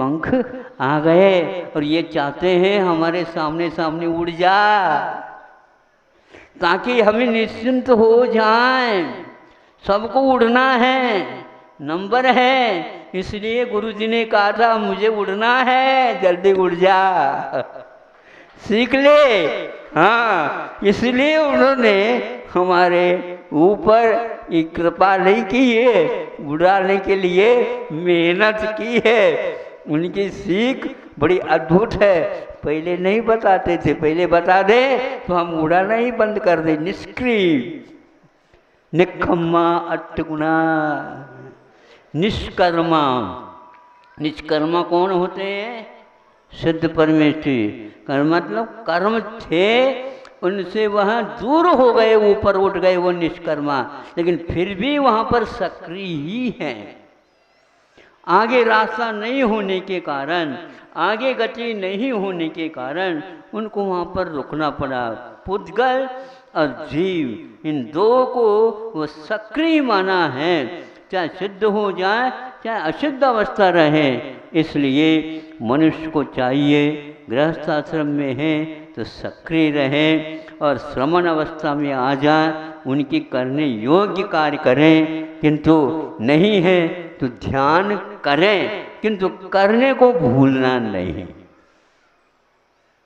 पंख आ गए और ये चाहते हैं हमारे सामने सामने उड़ जा, ताकि हमें निश्चिंत हो जाएं। सबको उड़ना है, नंबर है, इसलिए गुरुजी ने कहा था मुझे उड़ना है, जल्दी उड़ जा, सीख ले। हाँ, इसलिए उन्होंने हमारे ऊपर एक कृपा नहीं की है, उड़ाने के लिए मेहनत की है। उनकी सीख बड़ी अद्भुत है। पहले नहीं बताते थे, पहले बता दे तो हम उड़ाना ही बंद कर दे। निष्क्रिय, निखम्मा, अट्टगुणा, निष्कर्मा। निष्कर्मा कौन होते हैं? सिद्ध परमेष्ठी। कर्म मतलब कर्म थे, उनसे वहाँ दूर हो गए, ऊपर उठ गए, वो निष्कर्मा, लेकिन फिर भी वहाँ पर सक्रिय ही हैं। आगे रास्ता नहीं होने के कारण, आगे गति नहीं होने के कारण उनको वहाँ पर रुकना पड़ा। पुद्गल और जीव, इन दो को वो सक्रिय माना है, चाहे सिद्ध हो जाए चाहे असिद्ध अवस्था रहे। इसलिए मनुष्य को चाहिए गृहस्थ आश्रम में है तो सक्रिय रहे और श्रमण अवस्था में आ जाए, उनकी करने योग्य कार्य करें, किंतु नहीं है तो ध्यान करें, किंतु करने को भूलना नहीं।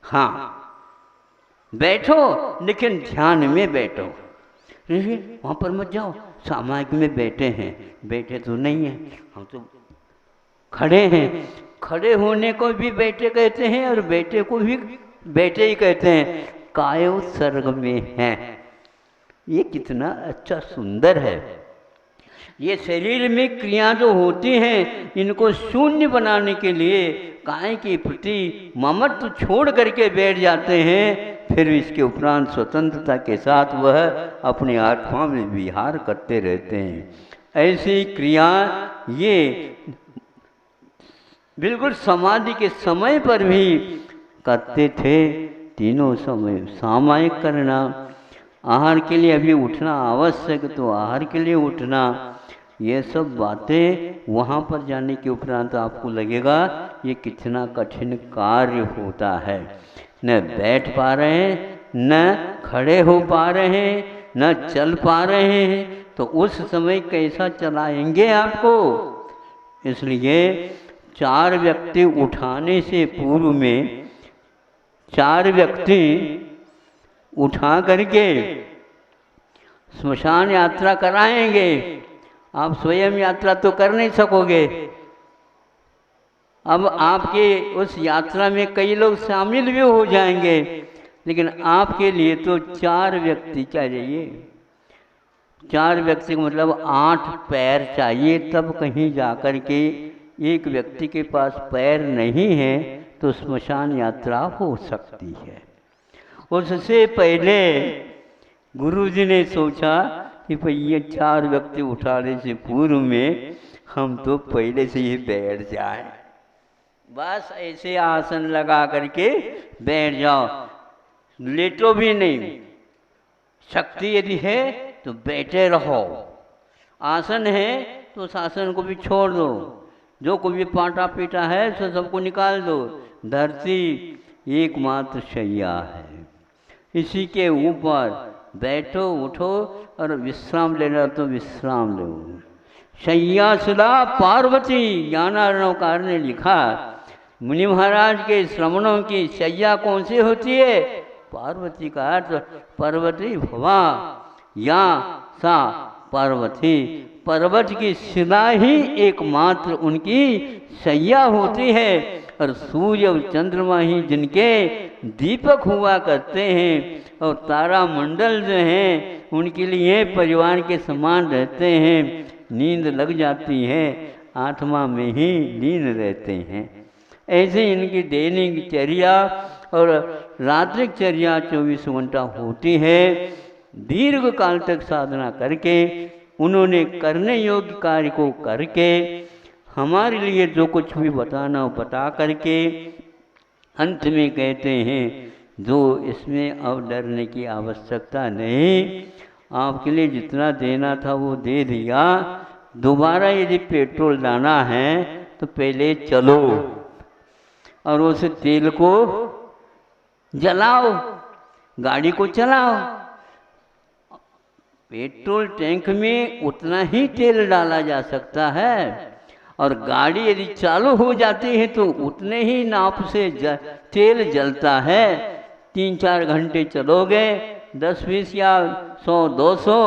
हाँ, बैठो लेकिन ध्यान में बैठो। वहाँ पर मत जाओ, सामायिक में बैठे हैं, बैठे तो नहीं हैं, हम तो खड़े हैं। खड़े होने को भी बैठे कहते हैं और बैठे को भी बैठे ही कहते हैं। कायो सर्ग में है, ये कितना अच्छा सुंदर है। ये शरीर में क्रिया जो होती हैं, इनको शून्य बनाने के लिए काय के प्रति ममत्व छोड़ करके बैठ जाते हैं। फिर इसके उपरांत स्वतंत्रता के साथ वह अपनी आत्मा में विहार करते रहते हैं। ऐसी क्रिया ये बिल्कुल समाधि के समय पर भी करते थे। तीनों समय सामायिक करना, आहार के लिए अभी उठना आवश्यक तो आहार के लिए उठना, ये सब बातें वहाँ पर जाने के उपरांत आपको लगेगा ये कितना कठिन कार्य होता है। न बैठ पा रहे हैं, न खड़े हो पा रहे हैं, न चल पा रहे हैं, तो उस समय कैसा चलाएंगे आपको। इसलिए 4 व्यक्ति उठाने से पूर्व में 4 व्यक्ति उठा करके स्मशान यात्रा कराएंगे। आप स्वयं यात्रा तो कर नहीं सकोगे। अब आपके उस यात्रा में कई लोग शामिल भी हो जाएंगे, लेकिन आपके लिए तो 4 व्यक्ति चाहिए। 4 व्यक्ति का मतलब 8 पैर चाहिए, तब कहीं जाकर के एक व्यक्ति के पास पैर नहीं है तो स्मशान यात्रा हो सकती है। उससे पहले गुरुजी ने सोचा कि भाई ये 4 व्यक्ति उठाने से पूर्व में हम तो पहले से ही बैठ जाएं। बस ऐसे आसन लगा करके बैठ जाओ, लेटो भी नहीं। शक्ति यदि है तो बैठे रहो, आसन है तो उस आसन को भी छोड़ दो, जो कोई भी पाटा पीटा है तो सबको निकाल दो। धरती एकमात्र शैया है, इसी के ऊपर बैठो, उठो और विश्राम लेना तो विश्राम लो। शैया सुला पार्वती, ज्ञानार्णवकार ने लिखा, मुनि महाराज के श्रमणों की शैया कौन सी होती है? पार्वती का अर्थ पार्वती भवा, या सा पार्वती, पर्वत की शिला ही एकमात्र उनकी शैया होती है और सूर्य और चंद्रमा ही जिनके दीपक हुआ करते हैं और तारा मंडल जो हैं उनके लिए परिवार के समान रहते हैं। नींद लग जाती है, आत्मा में ही लीन रहते हैं। ऐसे इनकी दैनिक चर्या और रात्रिक चर्या 24 घंटा होती है। दीर्घ काल तक साधना करके उन्होंने करने योग्य कार्य को करके हमारे लिए जो कुछ भी बताना हो बता करके अंत में कहते हैं जो इसमें अब डरने की आवश्यकता नहीं, आपके लिए जितना देना था वो दे दिया। दोबारा यदि पेट्रोल लाना है तो पहले चलो, और उस तेल को जलाओ, गाड़ी को चलाओ। पेट्रोल टैंक में उतना ही तेल डाला जा सकता है और गाड़ी यदि चालू हो जाती है तो उतने ही नाप से तेल जलता है। 3-4 घंटे चलोगे, 10-20 या 100-200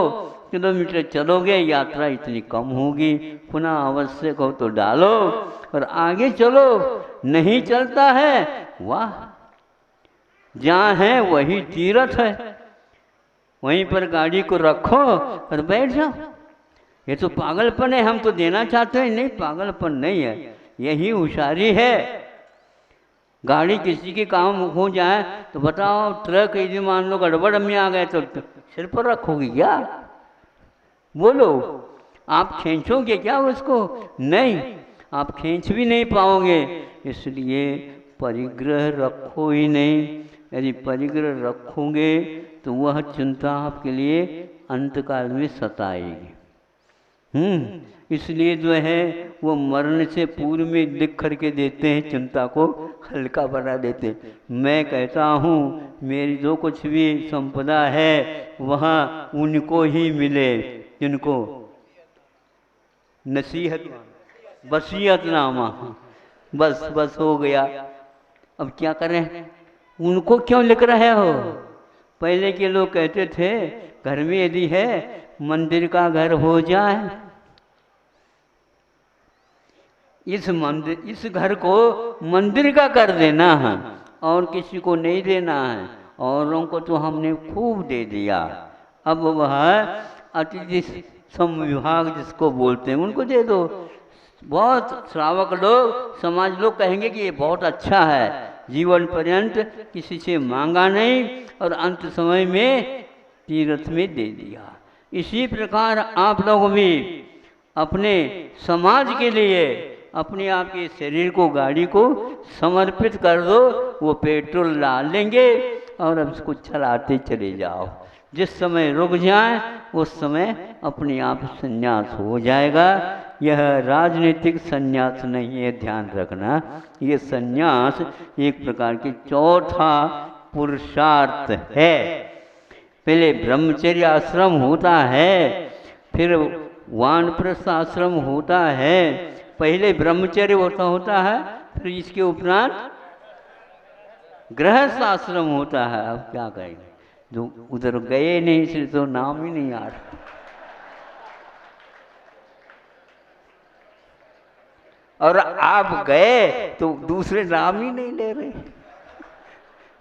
किलोमीटर चलोगे, यात्रा इतनी कम होगी। पुनः आवश्यक हो तो डालो और आगे चलो। नहीं चलता है, वाह, जहाँ है वही तीर्थ है, वहीं पर गाड़ी को रखो और बैठ जाओ। ये तो पागलपन है, हम तो देना चाहते हैं, नहीं पागलपन नहीं है, यही होशियारी है। गाड़ी किसी के काम हो जाए तो बताओ, ट्रक यदि मान लो गड़बड़ में आ गए तो सिर पर रखोगी क्या? बोलो, आप खींचोगे क्या उसको? नहीं, आप खींच भी नहीं पाओगे। इसलिए परिग्रह रखो ही नहीं। यदि परिग्रह रखोगे तो वह चिंता आपके लिए अंतकाल में सताएगी। इसलिए जो है वो मरने से पूर्व में लिख करके देते हैं, चिंता को हल्का बना देते हैं। मैं कहता हूँ मेरी जो कुछ भी संपदा है वहाँ उनको ही मिले जिनको नसीहत वसीयतनामा, बस हो गया। अब क्या करें? उनको क्यों लिख रहे हो? पहले के लोग कहते थे घर में यदि है मंदिर का घर हो जाए, इस घर को मंदिर का कर देना है और किसी को नहीं देना है। औरों को तो हमने खूब दे दिया, अब वह अतिथि संविभाग जिसको बोलते हैं उनको दे दो। बहुत श्रावक लोग, समाज लोग कहेंगे कि ये बहुत अच्छा है, जीवन पर्यंत किसी से मांगा नहीं और अंत समय में तीर्थ में दे दिया। इसी प्रकार आप लोग भी अपने समाज के लिए अपने आप के शरीर को, गाड़ी को समर्पित कर दो। वो पेट्रोल डाल लेंगे और अब इसको चलाते चले जाओ। जिस समय रुक जाए उस समय अपने आप संन्यास हो जाएगा। यह राजनीतिक संन्यास नहीं है, ध्यान रखना। ये संन्यास एक प्रकार की चौथा पुरुषार्थ है। पहले ब्रह्मचर्य आश्रम होता है, फिर वानप्रस्थ आश्रम होता है। पहले ब्रह्मचर्य होता है, फिर इसके उपरांत गृहस्थ आश्रम होता है। अब क्या करेंगे, जो उधर गए नहीं इसलिए तो नाम ही नहीं आ रहा। और आप गए तो दूसरे नाम ही नहीं ले रहे।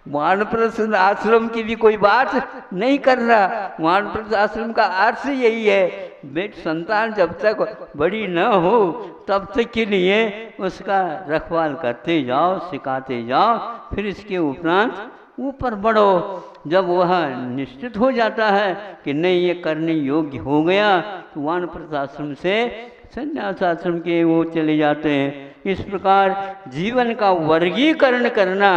वानप्रस्थ आश्रम की भी कोई बात नहीं कर रहा। वानप्रस्थ आश्रम का अर्थ यही है, बेट संतान जब तक बड़ी न हो तब तक के लिए उसका रखवाल करते जाओ, सिखाते जाओ, फिर इसके उपरांत ऊपर बढ़ो। जब वह निश्चित हो जाता है कि नहीं ये करने योग्य हो गया तो वानप्रस्थ आश्रम से संन्यास आश्रम के वो चले जाते हैं। इस प्रकार जीवन का वर्गीकरण करना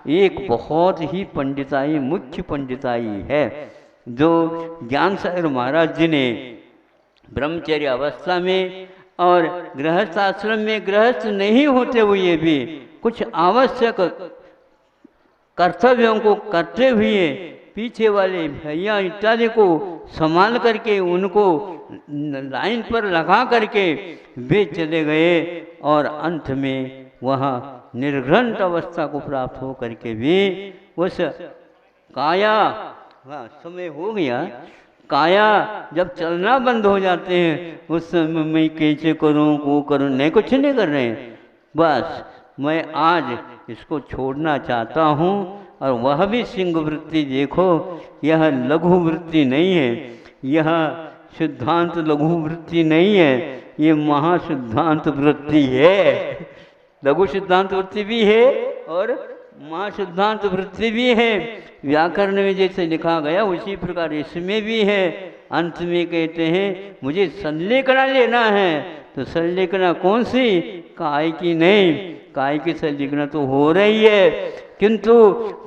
एक बहुत ही पंडिताई, मुख्य पंडिताई है, जो ज्ञान सागर महाराज जी ने ब्रह्मचर्य अवस्था में और गृहस्थ आश्रम में गृहस्थ नहीं होते हुए भी कुछ आवश्यक कर्तव्यों को करते हुए पीछे वाले भैया इत्यादि को संभाल करके उनको लाइन पर लगा करके वे चले गए और अंत में वह निर्घ्रंथ अवस्था को प्राप्त हो करके भी उस काया, समय हो गया, काया जब चलना बंद हो जाते हैं उस समय मैं कैसे करूं, वो करूं, नहीं कुछ नहीं कर रहे हैं। बस मैं आज इसको छोड़ना चाहता हूँ। और वह भी सिंह वृत्ति देखो, यह लघु वृत्ति नहीं है, यह सिद्धांत लघु वृत्ति नहीं है, ये महासिद्धांत वृत्ति है। लघु सिद्धांत वृत्ति भी है और महासिद्धांत वृत्ति भी है। व्याकरण में जैसे लिखा गया उसी प्रकार इसमें भी है। अंत में कहते हैं मुझे संलेखना लेना है, तो संलेखना कौन सी? काय की नहीं, काय की संलेखना तो हो रही है, किंतु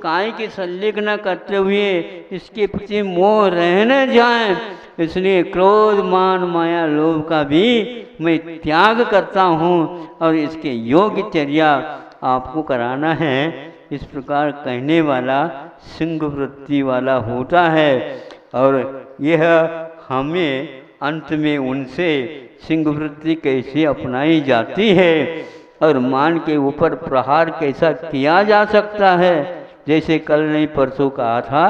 काय की संलेखना करते हुए इसके प्रति मोह रहने जाए, इसलिए क्रोध, मान, माया, लोभ का भी मैं त्याग करता हूँ और इसके योग्य चर्या आपको कराना है, इस प्रकार कहने वाला सिंह वृत्ति वाला होता है। और यह हमें अंत में उनसे सिंह वृत्ति कैसे अपनाई जाती है और मान के ऊपर प्रहार कैसा किया जा सकता है, जैसे कल नहीं परसों कहा था,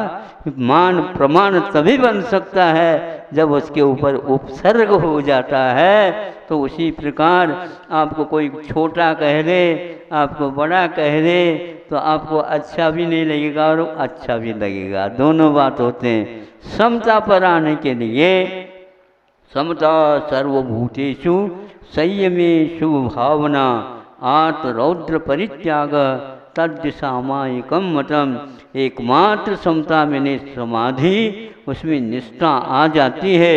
मान प्रमाण तभी बन सकता है जब उसके ऊपर उपसर्ग हो जाता है। तो उसी प्रकार आपको कोई छोटा कह दे, आपको बड़ा कह दे, तो आपको अच्छा भी नहीं लगेगा और अच्छा भी लगेगा, दोनों बात होते हैं। समता पर आने के लिए समता सर्वभूतेषु संयमे शुभ भावना आत रौद्र परित्याग तद्य सामायिकम मतम, एकमात्र समता में समाधि, उसमें निष्ठा आ जाती है।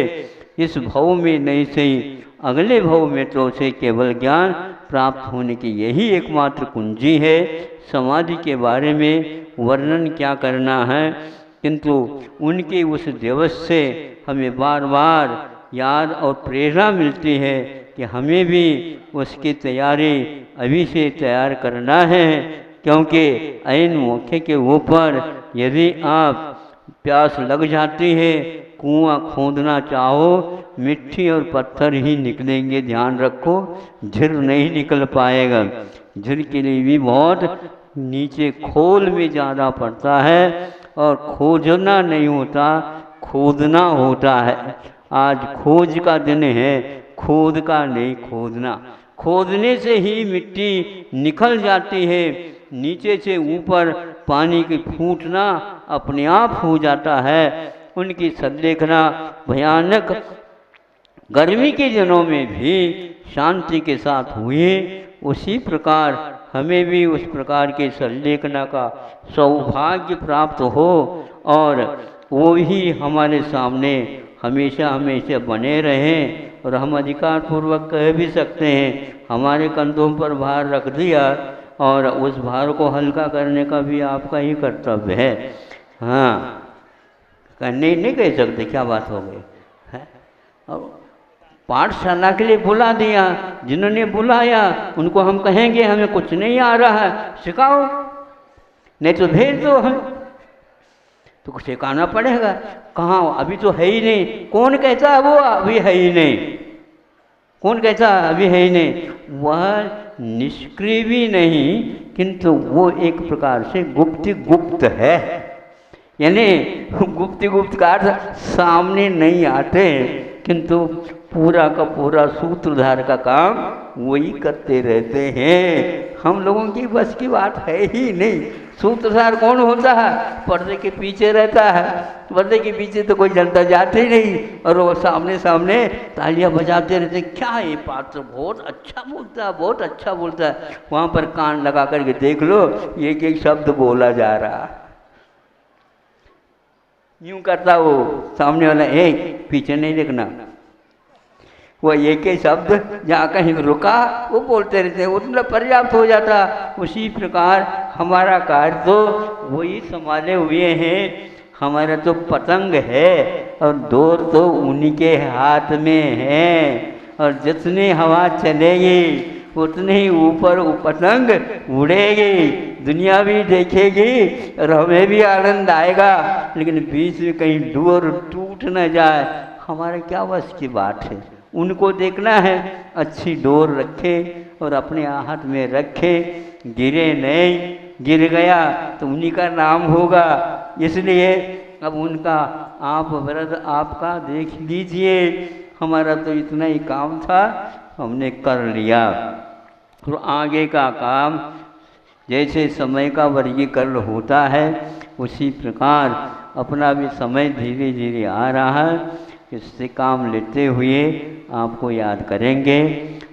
इस भव में नहीं सही, अगले भव में तो उसे केवल ज्ञान प्राप्त होने की यही एकमात्र कुंजी है। समाधि के बारे में वर्णन क्या करना है, किंतु उनके उस दिवस से हमें बार बार याद और प्रेरणा मिलती है कि हमें भी उसकी तैयारी अभी से तैयार करना है, क्योंकि ऐन मौके के ऊपर यदि आप प्यास लग जाती है, कुआं खोदना चाहो, मिट्टी और पत्थर ही निकलेंगे, ध्यान रखो, झिर नहीं निकल पाएगा। झिर के लिए भी बहुत नीचे खोल में ज़्यादा पड़ता है और खोजना नहीं होता, खोदना होता है। आज खोज का दिन है, खोद का नहीं, खोदना। खोदने से ही मिट्टी निकल जाती है, नीचे से ऊपर पानी की फूटना अपने आप हो जाता है। उनकी संलेखना भयानक गर्मी के दिनों में भी शांति के साथ हुए, उसी प्रकार हमें भी उस प्रकार के संलेखना का सौभाग्य प्राप्त हो और वो ही हमारे सामने हमेशा हमेशा बने रहें। और हम अधिकार पूर्वक कह भी सकते हैं, हमारे कंधों पर भार रख दिया और उस भार को हल्का करने का भी आपका ही कर्तव्य है। हाँ, नहीं कह सकते, क्या बात हो गई है। और पाठशाला के लिए बुला दिया, जिन्होंने बुलाया उनको हम कहेंगे हमें कुछ नहीं आ रहा है, सिखाओ, नहीं तो भेज दो हम, तो कुछ सिखाना पड़ेगा। कहाँ, अभी तो है ही नहीं। कौन कहता है वो अभी है ही नहीं? कौन कहता है अभी है ही नहीं? वह निष्क्रिय भी नहीं, किंतु वो एक प्रकार से गुप्त है, यानी गुप्त का अर्थ सामने नहीं आते, किंतु पूरा का पूरा सूत्रधार का काम वही करते रहते हैं। हम लोगों की बस की बात है ही नहीं। सूत्रधार कौन होता है? पर्दे के पीछे रहता है, पर्दे के पीछे तो कोई जनता जाती नहीं और वो सामने सामने तालियां बजाते रहते, क्या ये पात्र बहुत अच्छा बोलता है, बहुत अच्छा बोलता है। वहाँ पर कान लगा करके देख लो, एक एक शब्द बोला जा रहा, यूं करता वो सामने वाला, एक पीछे नहीं देखना, वो एक ही शब्द जहाँ कहीं रुका वो बोलते रहते, उतना पर्याप्त हो जाता। उसी प्रकार हमारा कार्य तो वही संभाले हुए हैं। हमारा तो पतंग है और डोर तो उन्हीं के हाथ में है, और जितनी हवा चलेगी उतने ही ऊपर वो पतंग उड़ेगी, दुनिया भी देखेगी और हमें भी आनंद आएगा। लेकिन बीच में कहीं डोर टूट न जाए, हमारे क्या बस की बात है। उनको देखना है अच्छी डोर रखे और अपने हाथ में रखे, गिरे नहीं, गिर गया तो उन्हीं का नाम होगा। इसलिए अब उनका आप व्रत आपका देख लीजिए, हमारा तो इतना ही काम था, हमने कर लिया। और आगे का काम जैसे समय का वर्गीकरण होता है, उसी प्रकार अपना भी समय धीरे धीरे आ रहा है। इससे काम लेते हुए आपको याद करेंगे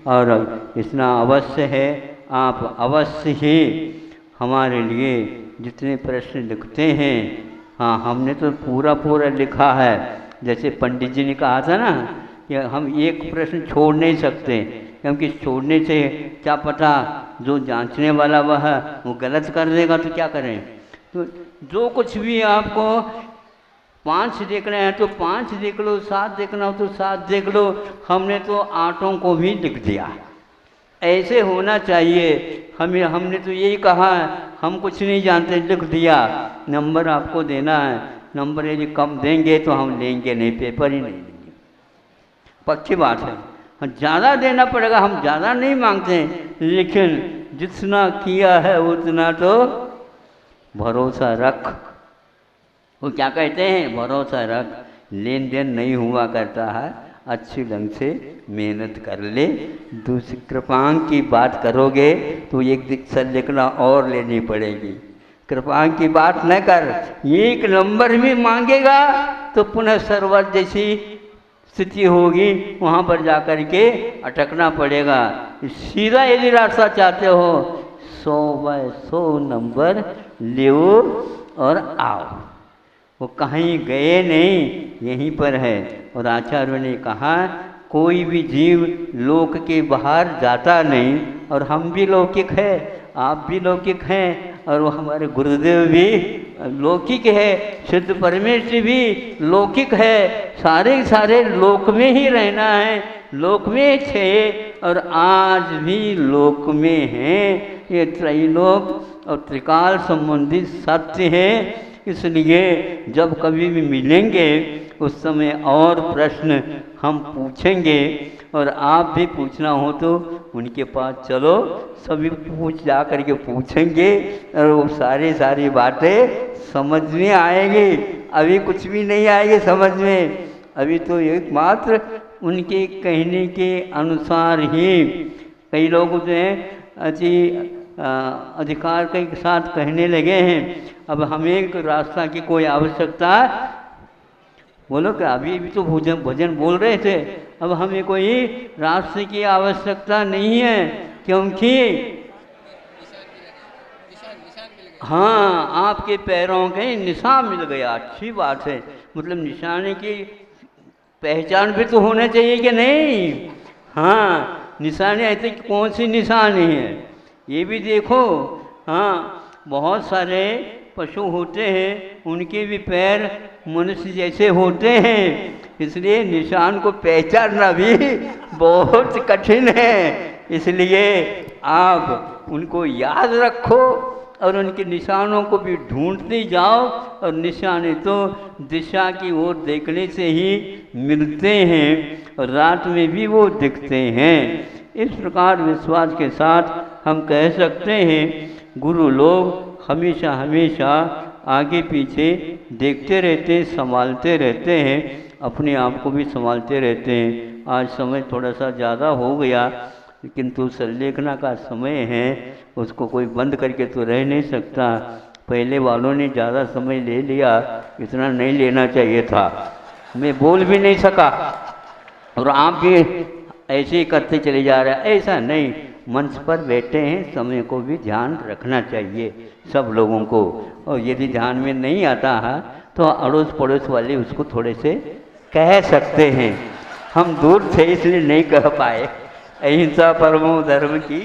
और इतना अवश्य है, आप अवश्य ही हमारे लिए जितने प्रश्न लिखते हैं, हाँ हमने तो पूरा लिखा है। जैसे पंडित जी ने कहा था ना कि हम एक प्रश्न छोड़ नहीं सकते, क्योंकि छोड़ने से क्या पता जो जांचने वाला वह वो गलत कर देगा, तो क्या करें। तो जो कुछ भी आपको 5 देखना है तो 5 देख लो, 7 देखना हो तो 7 देख लो। हमने तो 8 को भी लिख दिया, ऐसे होना चाहिए। हमने तो यही कहा है, हम कुछ नहीं जानते, लिख दिया नंबर आपको देना है, नंबर यदि कम देंगे तो हम लेंगे नहीं, पेपर ही नहीं लेंगे। पक्की बात है, ज़्यादा देना पड़ेगा, हम ज़्यादा नहीं मांगते हैं, लेकिन जितना किया है उतना तो भरोसा रख। वो क्या कहते हैं, भरोसा रख। लेन देन नहीं हुआ करता है, अच्छी ढंग से मेहनत कर ले। दूसरी कृपांक की बात करोगे तो एक दीक्षा लिखना और लेनी पड़ेगी। कृपांक की बात न कर, एक नंबर भी मांगेगा तो पुनः सर्वर जैसी स्थिति होगी, वहाँ पर जाकर के अटकना पड़ेगा। सीधा यदि रास्ता चाहते हो 100/100 नंबर लो और आओ। वो कहीं गए नहीं, यहीं पर है। और आचार्य ने कहा कोई भी जीव लोक के बाहर जाता नहीं, और हम भी लौकिक है, आप भी लौकिक हैं, और वो हमारे गुरुदेव भी लौकिक है, शुद्ध परमेश्वर भी लौकिक है। सारे लोक में ही रहना है, लोक में थे और आज भी लोक में हैं। ये त्रैलोक और त्रिकाल संबंधित सत्य है। इसलिए जब कभी भी मिलेंगे उस समय और प्रश्न हम पूछेंगे, और आप भी पूछना हो तो उनके पास चलो, सभी पूछ जा करके पूछेंगे और वो सारी बातें समझ में आएंगी। अभी कुछ भी नहीं आएगी समझ में, अभी तो एकमात्र उनके कहने के अनुसार ही कई लोग जो हैं अति अधिकार के साथ कहने लगे हैं। अब हमें रास्ता की कोई आवश्यकता, बोलो क्या, अभी तो भजन बोल रहे थे, अब हमें कोई रास्ते की आवश्यकता नहीं है, क्योंकि हाँ आपके पैरों के निशान मिल गया। अच्छी बात है, मतलब निशाने की पहचान भी तो होना चाहिए कि नहीं। हाँ निशाने ऐसे कौन सी निशानी है, ये भी देखो। हाँ बहुत सारे पशु होते हैं, उनके भी पैर मनुष्य जैसे होते हैं, इसलिए निशान को पहचानना भी बहुत कठिन है। इसलिए आप उनको याद रखो और उनके निशानों को भी ढूंढते जाओ, और निशाने तो दिशा की ओर देखने से ही मिलते हैं, और रात में भी वो दिखते हैं। इस प्रकार विश्वास के साथ हम कह सकते हैं गुरु लोग हमेशा आगे पीछे देखते रहते हैं, संभालते रहते हैं, अपने आप को भी संभालते रहते हैं। आज समय थोड़ा सा ज़्यादा हो गया, किंतु संलेखना का समय है, उसको कोई बंद करके तो रह नहीं सकता। पहले वालों ने ज़्यादा समय ले लिया, इतना नहीं लेना चाहिए था, मैं बोल भी नहीं सका, और आप भी ऐसे ही करते चले जा रहे हैं। ऐसा नहीं, मंच पर बैठे हैं, समय को भी ध्यान रखना चाहिए सब लोगों को, और यदि ध्यान में नहीं आता है तो अड़ोस पड़ोस वाले उसको थोड़े से कह सकते हैं। हम दूर थे इसलिए नहीं कह पाए। अहिंसा परमो धर्म की